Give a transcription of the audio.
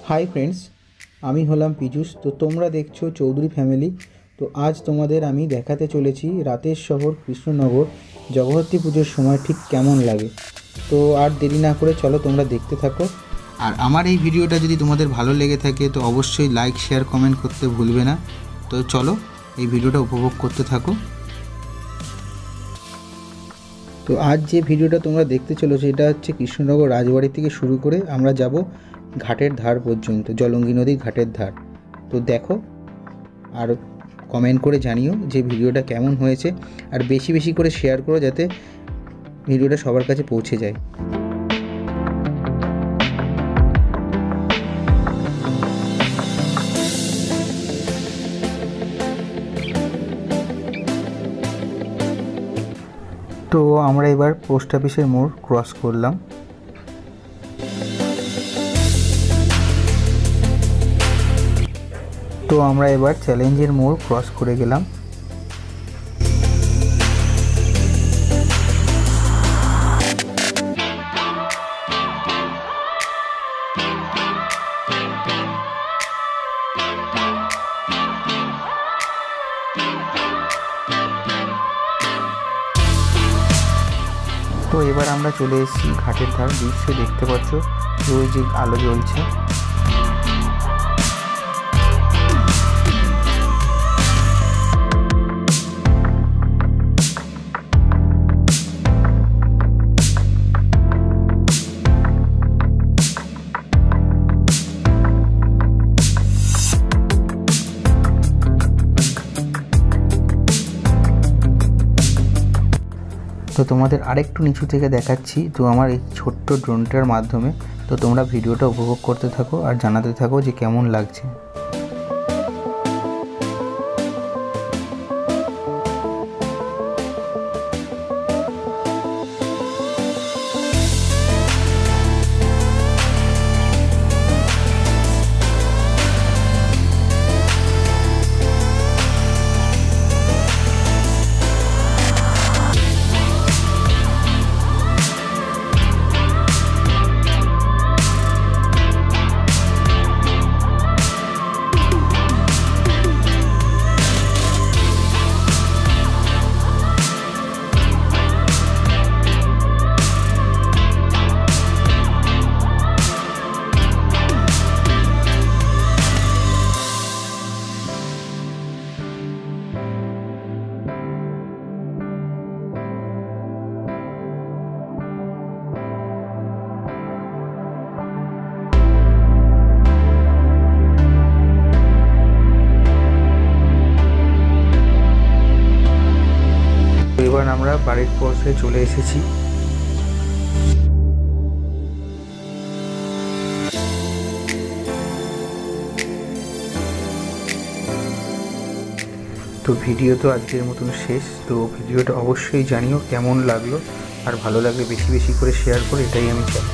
Hi friends, आमी हलाम पिजुश। तो तोमरा देखछो चौधुरी फैमिली। तो आज तोमादेर आमी देखाते चलेछि रातेर शहर कृष्णनगर जगद्धात्री पुजोर समय ठीक केमन लागे। तो आर देरी ना करे चलो तोमरा देखते थाको। और आमार এই ভিডিওটা যদি তোমাদের ভালো লেগে থাকে তো অবশ্যই লাইক শেয়ার কমেন্ট করতে ভুলবে না। তো চলো এই ভিডিওটা উপভোগ করতে থাকো। তো আজ যে ভিডিওটা তোমরা দেখতে চলেছো এটা হচ্ছে কৃষ্ণনগর রাজবাড়ি থেকে শুরু করে আমরা যাব ঘাটের ধার পর্যন্ত, জলঙ্গি নদীর ঘাটের ধার। তো দেখো আর কমেন্ট করে জানিও যে ভিডিওটা কেমন হয়েছে, আর বেশি বেশি করে শেয়ার করো যাতে ভিডিওটা সবার কাছে পৌঁছে যায়। তো আমরা এবার পোস্ট অফিসের মোড় ক্রস করলাম। তো আমরা এবার চ্যালেঞ্জের মোড় ক্রস করে গেলাম। তো এবার আমরা চলে এসেছি ঘাটের ধার। দৃশ্য দেখতে পাচ্ছ, ওই যে আলো জ্বলছে। তো তোমাদের আরেকটু নিচু থেকে দেখাচ্ছি তো আমার এই ছোট্ট ড্রোনটার মাধ্যমে। তো তোমরা ভিডিওটা উপভোগ করতে থাকো আর জানাতে থাকো যে কেমন লাগছে। এবার আমরা বাড়ির পথে চলে এসেছি। তো ভিডিও তো আজকের মতন শেষ। তো ভিডিওটা অবশ্যই জানিও কেমন লাগলো, আর ভালো লাগলে বেশি বেশি করে শেয়ার করো, এটাই আমি চাই।